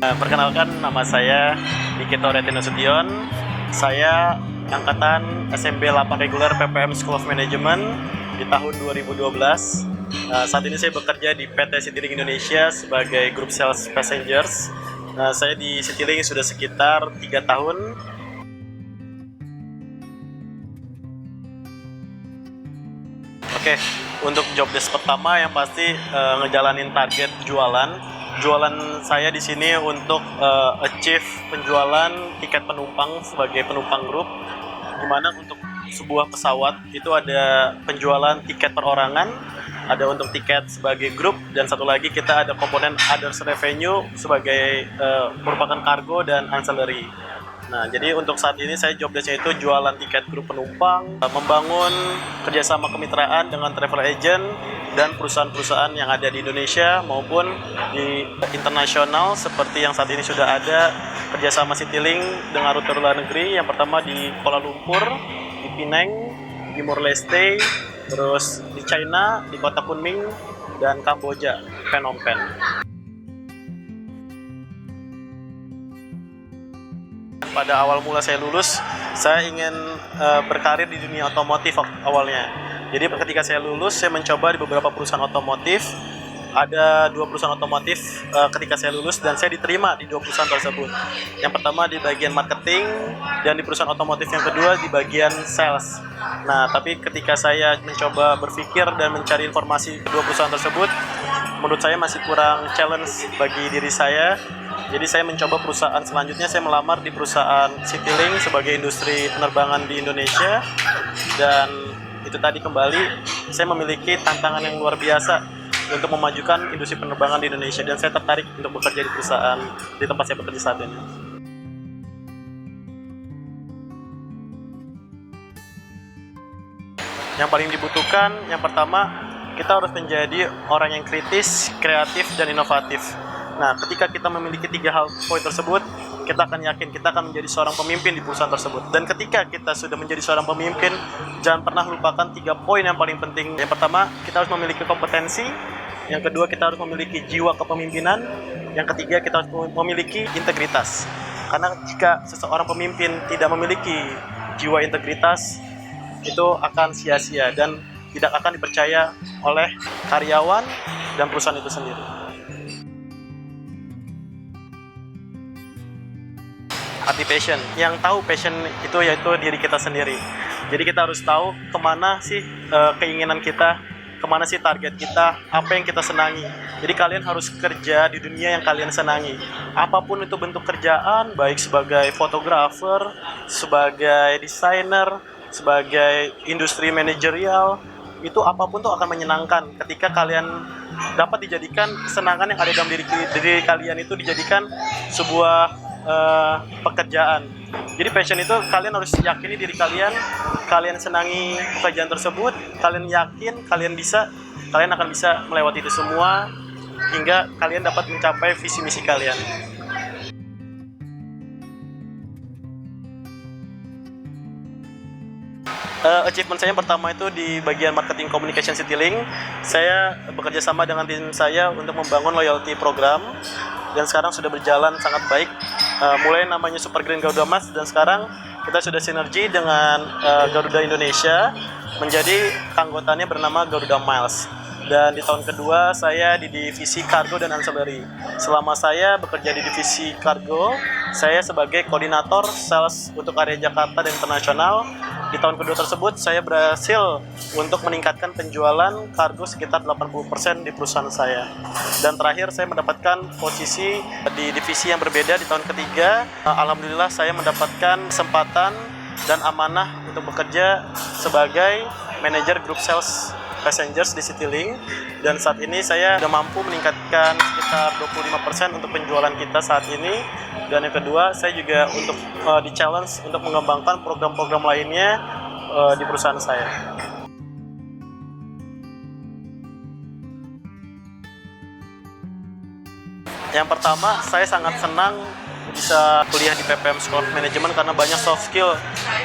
Perkenalkan, nama saya Nikito Retino Sution. Saya angkatan SMB 8 reguler PPM School of Management di tahun 2012. Saat ini saya bekerja di PT Citylink Indonesia sebagai Group Sales Passengers. Saya di Citylink sudah sekitar 3 tahun. Oke, untuk job desk pertama yang pasti ngejalanin target jualan. Jualan saya di sini untuk achieve penjualan tiket penumpang sebagai penumpang grup, di mana untuk sebuah pesawat itu ada penjualan tiket perorangan, ada untuk tiket sebagai grup, dan satu lagi kita ada komponen others revenue sebagai merupakan kargo dan ancillary. Nah, jadi untuk saat ini saya job desk-nya itu jualan tiket grup penumpang, membangun kerjasama kemitraan dengan travel agent dan perusahaan-perusahaan yang ada di Indonesia maupun di internasional, seperti yang saat ini sudah ada kerjasama Citylink dengan rute luar negeri. Yang pertama di Kuala Lumpur, di Penang, di Timor Leste, terus di China, di Kota Kunming, dan Kamboja, Phnom Penh. Pada awal mula saya lulus, saya ingin berkarir di dunia otomotif awalnya. Jadi ketika saya lulus, saya mencoba di beberapa perusahaan otomotif. Ada 2 perusahaan otomotif ketika saya lulus, dan saya diterima di 2 perusahaan tersebut. Yang pertama di bagian marketing, dan di perusahaan otomotif yang kedua di bagian sales. Nah, tapi ketika saya mencoba berpikir dan mencari informasi kedua perusahaan tersebut, menurut saya masih kurang challenge bagi diri saya. Jadi saya mencoba perusahaan selanjutnya, saya melamar di perusahaan Citylink sebagai industri penerbangan di Indonesia. Dan itu tadi kembali, saya memiliki tantangan yang luar biasa untuk memajukan industri penerbangan di Indonesia. Dan saya tertarik untuk bekerja di perusahaan di tempat saya bekerja saat ini. Yang paling dibutuhkan, yang pertama, kita harus menjadi orang yang kritis, kreatif, dan inovatif. Nah, ketika kita memiliki 3 hal poin tersebut, kita akan yakin kita akan menjadi seorang pemimpin di perusahaan tersebut. Dan ketika kita sudah menjadi seorang pemimpin, jangan pernah lupakan 3 poin yang paling penting. Yang pertama, kita harus memiliki kompetensi. Yang kedua, kita harus memiliki jiwa kepemimpinan. Yang ketiga, kita harus memiliki integritas. Karena jika seseorang pemimpin tidak memiliki jiwa integritas, itu akan sia-sia dan tidak akan dipercaya oleh karyawan dan perusahaan itu sendiri. Arti passion, yang tahu passion itu yaitu diri kita sendiri. Jadi kita harus tahu kemana sih keinginan kita, kemana sih target kita, apa yang kita senangi. Jadi kalian harus kerja di dunia yang kalian senangi. Apapun itu bentuk kerjaan, baik sebagai fotografer, sebagai desainer, sebagai industri manajerial, itu apapun tuh akan menyenangkan ketika kalian dapat dijadikan kesenangan yang ada dalam diri kalian itu dijadikan sebuah pekerjaan. Jadi passion itu kalian harus yakini diri kalian senangi pekerjaan tersebut, kalian yakin kalian akan bisa melewati itu semua hingga kalian dapat mencapai visi misi kalian. Achievement saya yang pertama itu di bagian marketing communication Citylink. Saya bekerja sama dengan tim saya untuk membangun loyalty program, dan sekarang sudah berjalan sangat baik. Mulai namanya Super Green Garuda Mas, dan sekarang kita sudah sinergi dengan Garuda Indonesia menjadi anggotanya bernama Garuda Miles. Dan di tahun kedua saya di divisi kargo dan ancillary. Selama saya bekerja di divisi kargo, saya sebagai koordinator sales untuk area Jakarta dan internasional. Di tahun kedua tersebut saya berhasil untuk meningkatkan penjualan kargo sekitar 80% di perusahaan saya. Dan terakhir saya mendapatkan posisi di divisi yang berbeda di tahun ketiga. Alhamdulillah saya mendapatkan kesempatan dan amanah untuk bekerja sebagai manajer grup sales passengers di Citylink, dan saat ini saya sudah mampu meningkatkan sekitar 25% untuk penjualan kita saat ini. Dan yang kedua, saya juga untuk di-challenge untuk mengembangkan program-program lainnya di perusahaan saya. Yang pertama, saya sangat senang bisa kuliah di PPM School of Management karena banyak soft skill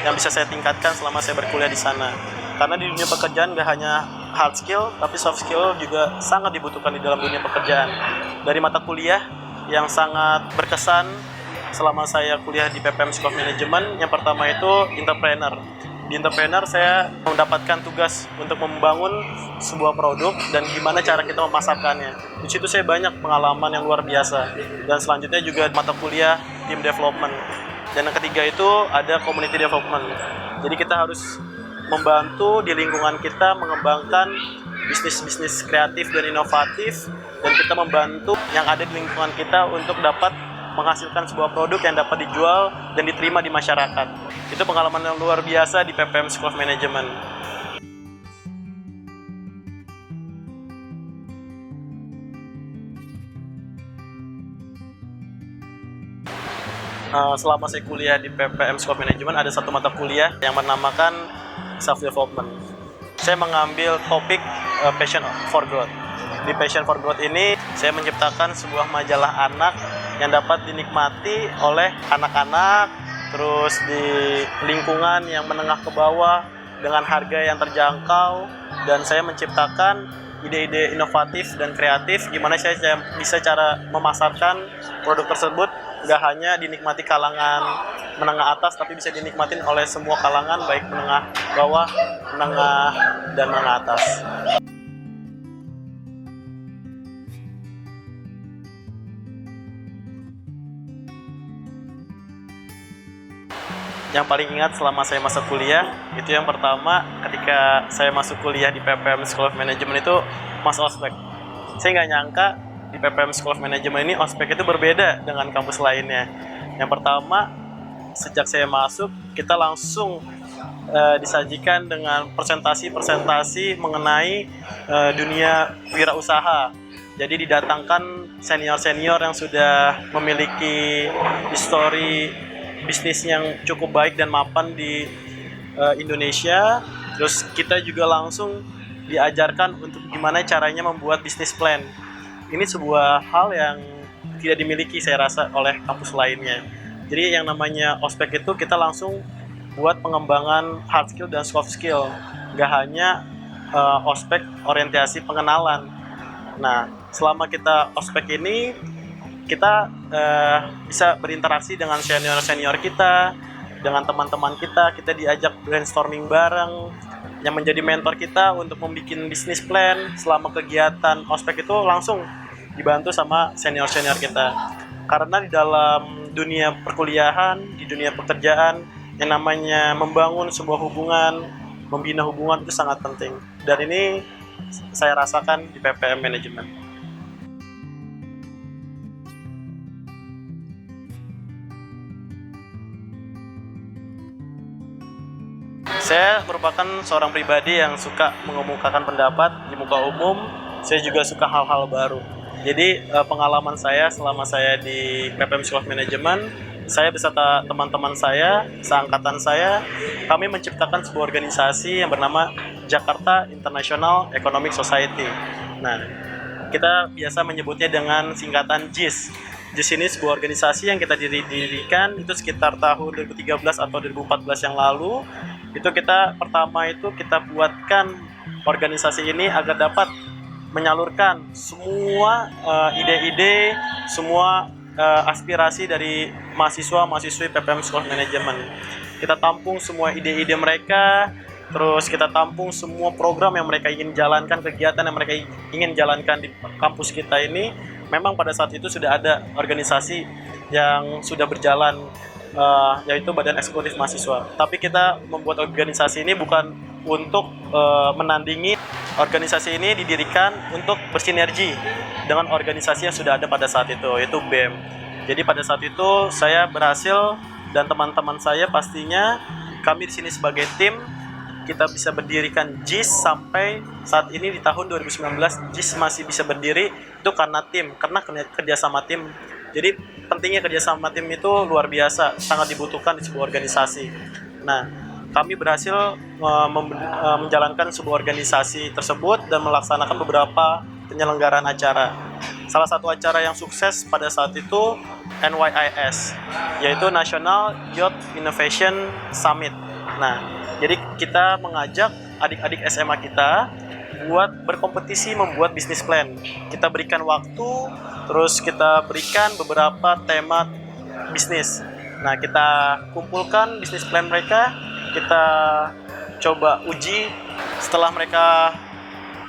yang bisa saya tingkatkan selama saya berkuliah di sana. Karena di dunia pekerjaan nggak hanya hard skill, tapi soft skill juga sangat dibutuhkan di dalam dunia pekerjaan. Dari mata kuliah, yang sangat berkesan selama saya kuliah di PPM School of Management. Yang pertama itu entrepreneur. Di entrepreneur saya mendapatkan tugas untuk membangun sebuah produk dan gimana cara kita memasarkannya. Di situ saya banyak pengalaman yang luar biasa. Dan selanjutnya juga mata kuliah team development. Dan yang ketiga itu ada community development. Jadi kita harus membantu di lingkungan kita mengembangkan bisnis-bisnis kreatif dan inovatif, dan kita membantu yang ada di lingkungan kita untuk dapat menghasilkan sebuah produk yang dapat dijual dan diterima di masyarakat. Itu pengalaman yang luar biasa di PPM School of Management. Selama saya kuliah di PPM School of Management, ada satu mata kuliah yang menamakan Self Development. Saya mengambil topik Passion for Growth. Di Passion for Growth ini, saya menciptakan sebuah majalah anak yang dapat dinikmati oleh anak-anak, terus di lingkungan yang menengah ke bawah dengan harga yang terjangkau, dan saya menciptakan ide-ide inovatif dan kreatif gimana saya bisa cara memasarkan produk tersebut nggak hanya dinikmati kalangan menengah atas, tapi bisa dinikmatin oleh semua kalangan, baik menengah bawah, menengah, dan menengah atas. Yang paling ingat selama saya masuk kuliah, itu yang pertama ketika saya masuk kuliah di PPM School of Management itu Mas Ospek. Saya nggak nyangka di PPM School of Management ini ospek itu berbeda dengan kampus lainnya. Yang pertama, sejak saya masuk, kita langsung disajikan dengan presentasi mengenai dunia wirausaha. Jadi didatangkan senior-senior yang sudah memiliki histori bisnis yang cukup baik dan mapan di Indonesia. Terus kita juga langsung diajarkan untuk gimana caranya membuat bisnis plan. Ini sebuah hal yang tidak dimiliki saya rasa oleh kampus lainnya. Jadi yang namanya ospek itu kita langsung buat pengembangan hard skill dan soft skill. Gak hanya ospek orientasi pengenalan. Nah, selama kita ospek ini, kita bisa berinteraksi dengan senior-senior kita, dengan teman-teman kita diajak brainstorming bareng, yang menjadi mentor kita untuk membuat bisnis plan. Selama kegiatan ospek itu langsung dibantu sama senior-senior kita. Karena di dalam dunia perkuliahan, di dunia pekerjaan, yang namanya membangun sebuah hubungan, membina hubungan itu sangat penting. Dan ini saya rasakan di PPM Management. Saya merupakan seorang pribadi yang suka mengemukakan pendapat di muka umum. Saya juga suka hal-hal baru. Jadi pengalaman saya selama saya di PPM School of Management, saya beserta teman-teman saya, seangkatan saya, kami menciptakan sebuah organisasi yang bernama Jakarta International Economic Society. Nah, kita biasa menyebutnya dengan singkatan JIS. JIS ini sebuah organisasi yang kita dirikan itu sekitar tahun 2013 atau 2014 yang lalu. Itu pertama kita buatkan organisasi ini agar dapat menyalurkan semua ide-ide, semua aspirasi dari mahasiswa-mahasiswi PPM School of Management. Kita tampung semua ide-ide mereka, terus kita tampung semua program yang mereka ingin jalankan, kegiatan yang mereka ingin jalankan di kampus kita ini. Memang pada saat itu sudah ada organisasi yang sudah berjalan, yaitu Badan Eksekutif Mahasiswa. Tapi kita membuat organisasi ini bukan untuk menandingi. Organisasi ini didirikan untuk bersinergi dengan organisasi yang sudah ada pada saat itu, yaitu BEM. Jadi pada saat itu saya berhasil, dan teman-teman saya pastinya, kami di sini sebagai tim, kita bisa berdirikan JIS sampai saat ini di tahun 2019. JIS masih bisa berdiri itu karena kerjasama tim. Jadi pentingnya kerjasama tim itu luar biasa, sangat dibutuhkan di sebuah organisasi. Nah, kami berhasil menjalankan sebuah organisasi tersebut dan melaksanakan beberapa penyelenggaraan acara. Salah satu acara yang sukses pada saat itu NYIS, yaitu National Youth Innovation Summit. Nah, jadi kita mengajak adik-adik SMA kita berkompetisi membuat bisnis plan. Kita berikan waktu, terus kita berikan beberapa tema bisnis. Nah, kita kumpulkan bisnis plan mereka, kita coba uji. Setelah mereka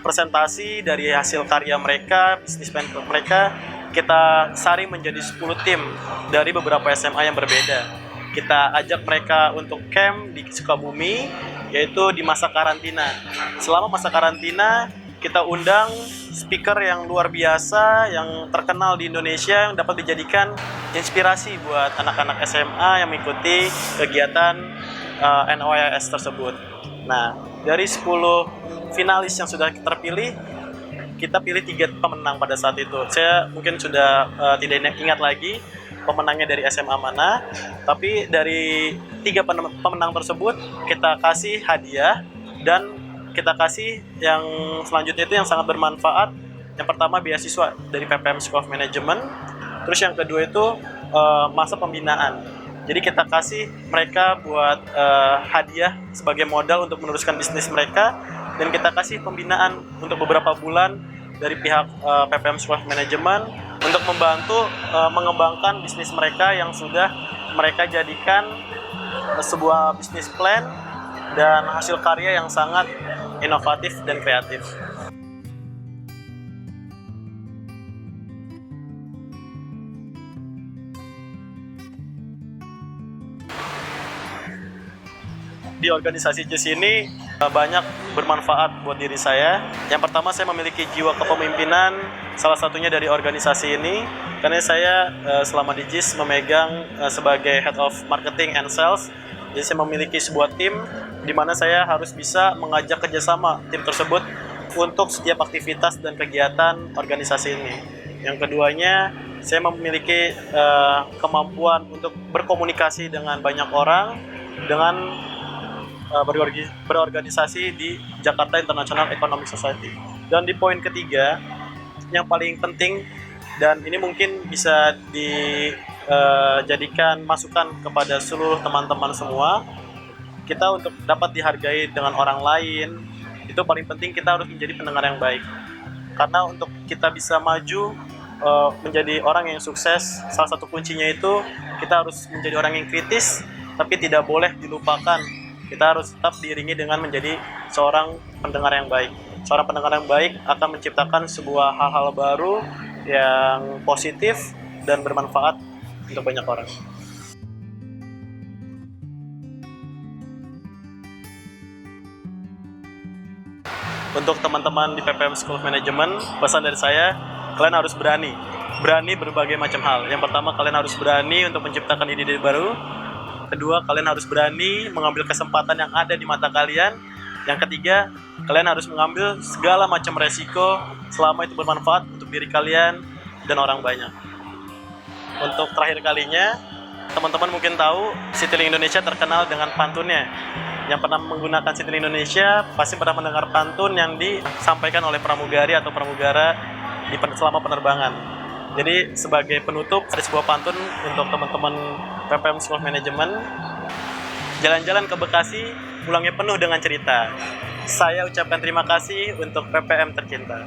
presentasi dari hasil karya mereka, bisnis plan mereka, kita saring menjadi 10 tim dari beberapa SMA yang berbeda. Kita ajak mereka untuk camp di Sukabumi, yaitu di masa karantina. Selama masa karantina, kita undang speaker yang luar biasa, yang terkenal di Indonesia, yang dapat dijadikan inspirasi buat anak-anak SMA yang mengikuti kegiatan NOIS tersebut. Nah, dari 10 finalis yang sudah terpilih, kita pilih 3 pemenang pada saat itu. Saya mungkin sudah tidak ingat lagi pemenangnya dari SMA mana, tapi dari 3 pemenang tersebut kita kasih hadiah, dan kita kasih yang selanjutnya itu yang sangat bermanfaat. Yang pertama beasiswa dari PPM School of Management, terus yang kedua itu masa pembinaan. Jadi kita kasih mereka buat hadiah sebagai modal untuk meneruskan bisnis mereka, dan kita kasih pembinaan untuk beberapa bulan dari pihak PPM School of Management untuk membantu mengembangkan bisnis mereka yang sudah mereka jadikan sebuah bisnis plan dan hasil karya yang sangat inovatif dan kreatif. Di organisasi JIS ini banyak bermanfaat buat diri saya. Yang pertama, saya memiliki jiwa kepemimpinan, salah satunya dari organisasi ini, karena saya selama di JIS memegang sebagai Head of Marketing and Sales. Jadi saya memiliki sebuah tim di mana saya harus bisa mengajak kerjasama tim tersebut untuk setiap aktivitas dan kegiatan organisasi ini. Yang keduanya, saya memiliki kemampuan untuk berkomunikasi dengan banyak orang, dengan berorganisasi di Jakarta International Economic Society. Dan di poin ketiga, yang paling penting, dan ini mungkin bisa dijadikan masukan kepada seluruh teman-teman semua, kita untuk dapat dihargai dengan orang lain, itu paling penting kita harus menjadi pendengar yang baik. Karena untuk kita bisa maju menjadi orang yang sukses, salah satu kuncinya itu kita harus menjadi orang yang kritis, tapi tidak boleh dilupakan. Kita harus tetap diiringi dengan menjadi seorang pendengar yang baik. Seorang pendengar yang baik akan menciptakan sebuah hal-hal baru yang positif dan bermanfaat untuk banyak orang. Untuk teman-teman di PPM School of Management, pesan dari saya, kalian harus berani berbagai macam hal. Yang pertama, kalian harus berani untuk menciptakan ide-ide baru. Kedua, kalian harus berani mengambil kesempatan yang ada di mata kalian. Yang ketiga, kalian harus mengambil segala macam resiko selama itu bermanfaat untuk diri kalian dan orang banyak. Untuk terakhir kalinya, teman-teman mungkin tahu Citylink Indonesia terkenal dengan pantunnya. Yang pernah menggunakan Citylink Indonesia pasti pernah mendengar pantun yang disampaikan oleh pramugari atau pramugara selama penerbangan. Jadi sebagai penutup, ada sebuah pantun untuk teman-teman PPM School of Management. Jalan-jalan ke Bekasi, pulangnya penuh dengan cerita. Saya ucapkan terima kasih untuk PPM tercinta.